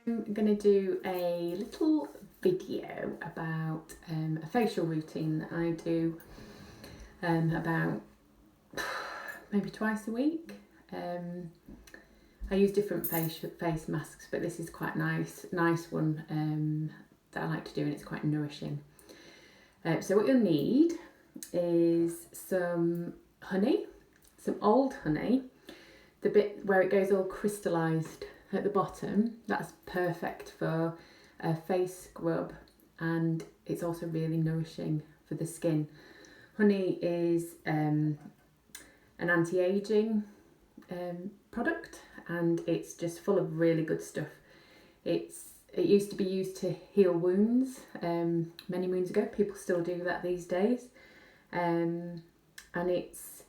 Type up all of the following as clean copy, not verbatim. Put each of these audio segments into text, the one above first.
I'm going to do a little video about a facial routine that I do about maybe twice a week. I use different face masks, but this is quite nice one that I like to do, and it's quite nourishing. So what you'll need is some honey, some old honey, the bit where it goes all crystallised at the bottom. That's perfect for a face scrub, and it's also really nourishing for the skin. Honey is an anti-aging product, and it's just full of really good stuff. It used to be used to heal wounds many moons ago. People still do that these days, and it's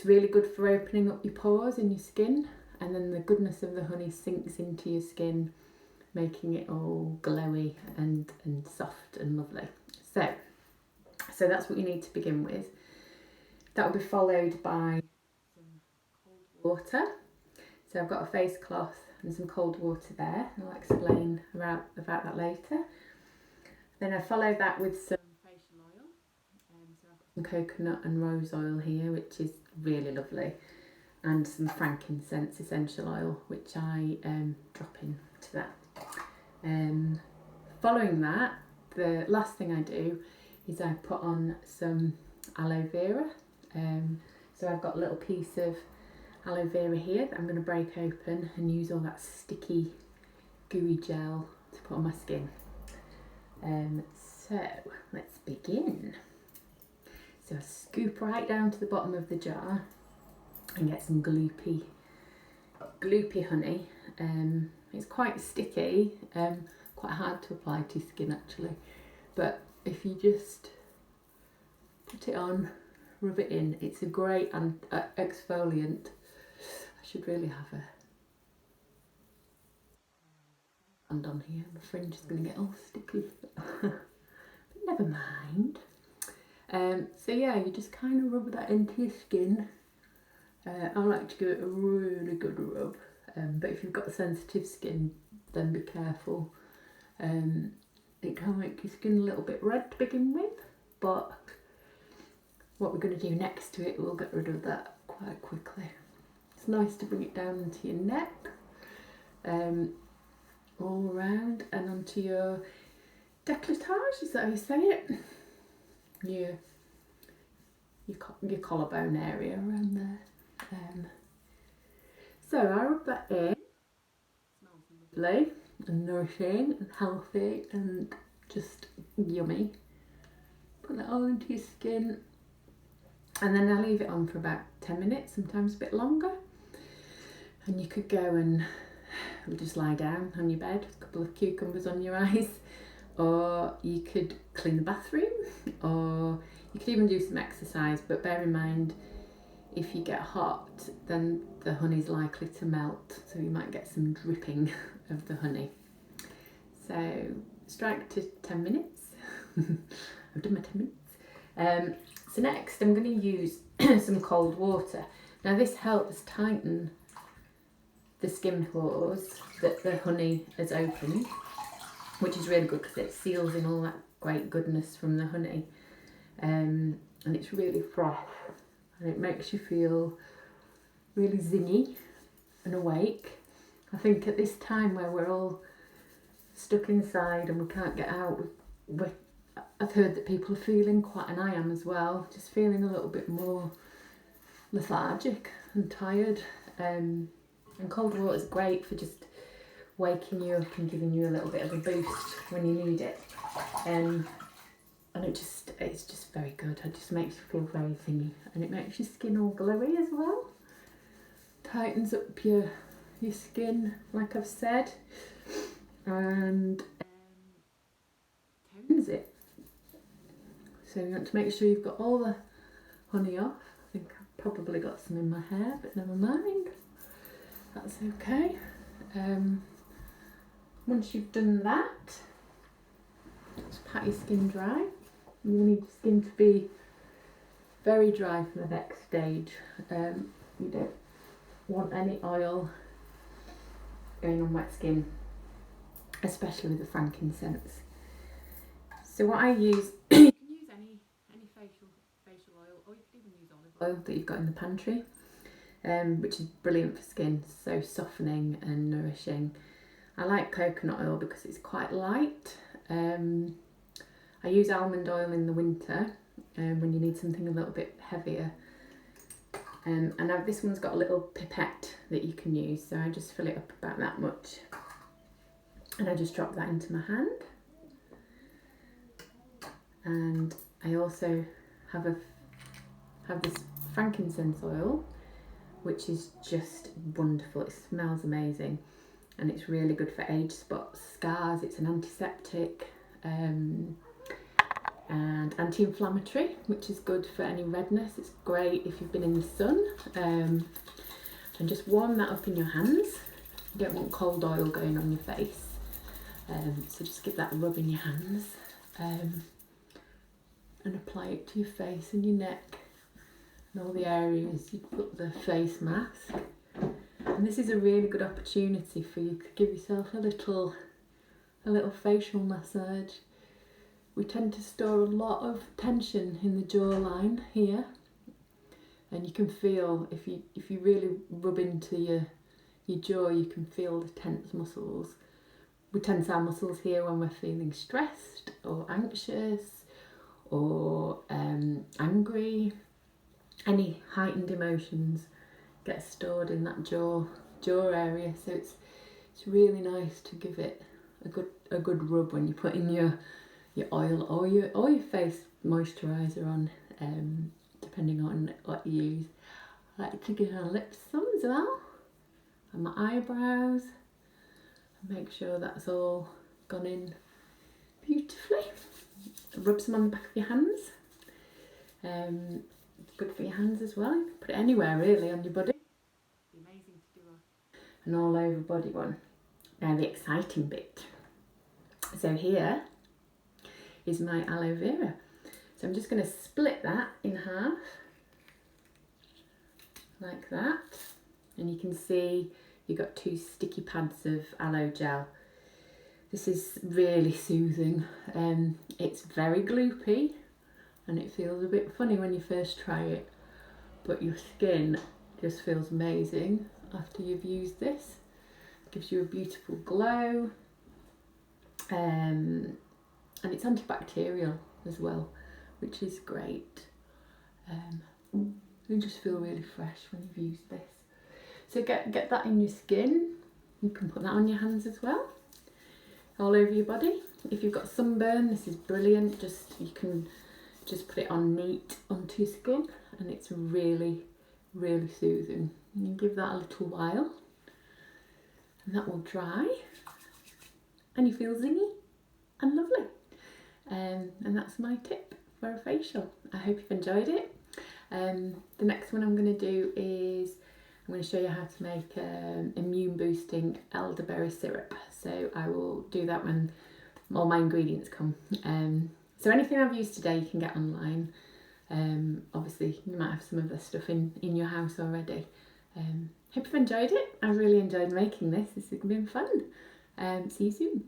really good for opening up your pores in your skin, and then the goodness of the honey sinks into your skin, making it all glowy and soft and lovely. So that's what you need to begin with. That will be followed by some cold water. So I've got a face cloth and some cold water there, and I'll explain about that later. Then I follow that with some facial oil. So I've got some coconut and rose oil here, which is really lovely, and some frankincense essential oil, which I drop into that. Following that, the last thing I do is I put on some aloe vera. So I've got a little piece of aloe vera here that I'm going to break open and use all that sticky gooey gel to put on my skin. So let's begin. So I scoop right down to the bottom of the jar and get some gloopy honey. It's quite sticky, quite hard to apply to skin actually, but if you just put it on, rub it in, it's a great exfoliant. I should really have a hand on here, my fringe is going to get all sticky, but never mind. So yeah, you just kind of rub that into your skin. I like to give it a really good rub, but if you've got sensitive skin, then be careful. It can make your skin a little bit red to begin with, but what we're going to do next to it will get rid of that quite quickly. It's nice to bring it down into your neck, all around and onto your décolletage, is that how you say it? Your collarbone area around there. So I rub that in. It smells lovely and nourishing and healthy and just yummy. Put that all into your skin, and then I leave it on for about 10 minutes, sometimes a bit longer. And you could go and just lie down on your bed with a couple of cucumbers on your eyes, or you could clean the bathroom, or you could even do some exercise. But bear in mind, if you get hot, then the honey's likely to melt, so you might get some dripping of the honey. So strike to 10 minutes. I've done my 10 minutes. So next I'm going to use some cold water. Now this helps tighten the skin pores that the honey has opened, which is really good because it seals in all that great goodness from the honey, and it's really fresh, and it makes you feel really zingy and awake. I think at this time where we're all stuck inside and we can't get out, I've heard that people are feeling quite, and I am as well, just feeling a little bit more lethargic and tired. And cold water is great for just waking you up and giving you a little bit of a boost when you need it. And it's just very good. It just makes you feel very zingy, and it makes your skin all glowy as well. Tightens up your skin, like I've said, and tones it. So you want to make sure you've got all the honey off. I think I've probably got some in my hair, but never mind. That's okay. Once you've done that, just pat your skin dry. You need your skin to be very dry for the next stage. You don't want any oil going on wet skin, especially with the frankincense. So what I use, you can use any facial oil, or you can even use olive oil that you've got in the pantry, which is brilliant for skin, so softening and nourishing. I like coconut oil because it's quite light. I use almond oil in the winter when you need something a little bit heavier. And now this one's got a little pipette that you can use, so I just fill it up about that much. And I just drop that into my hand. And I also have this frankincense oil, which is just wonderful. It smells amazing, and it's really good for age spots, scars. It's an antiseptic and anti-inflammatory, which is good for any redness. It's great if you've been in the sun. And just warm that up in your hands. You don't want cold oil going on your face, so just give that a rub in your hands. And apply it to your face and your neck and all the areas you'd put the face mask. And this is a really good opportunity for you to give yourself a little facial massage. We tend to store a lot of tension in the jawline here, and you can feel, if you really rub into your jaw, you can feel the tense muscles. We tense our muscles here when we're feeling stressed or anxious or angry. Any heightened emotions get stored in that jaw area, so it's really nice to give it a good rub when you put in your oil or your face moisturiser on, depending on what you use. I like to give my lips some as well, and my eyebrows, and make sure that's all gone in beautifully. Rub some on the back of your hands. It's good for your hands as well. You can put it anywhere really on your body. It'd be amazing to do an all over body one. Now the exciting bit. So here is my aloe vera. So I'm just going to split that in half like that, and you can see you've got 2 sticky pads of aloe gel. This is really soothing. It's very gloopy and it feels a bit funny when you first try it, but your skin just feels amazing after you've used this. It gives you a beautiful glow, and it's antibacterial as well, which is great. You just feel really fresh when you've used this. So get that in your skin. You can put that on your hands as well, all over your body. If you've got sunburn, this is brilliant. You can just put it on neat onto your skin, and it's really, really soothing. You give that a little while, and that will dry, and you feel zingy and lovely. And that's my tip for a facial. I hope you've enjoyed it. The next one I'm going to do is I'm going to show you how to make immune boosting elderberry syrup. So I will do that when all my ingredients come. So anything I've used today you can get online. Obviously you might have some of the stuff in your house already. Hope you've enjoyed it. I really enjoyed making this. This has been fun. See you soon.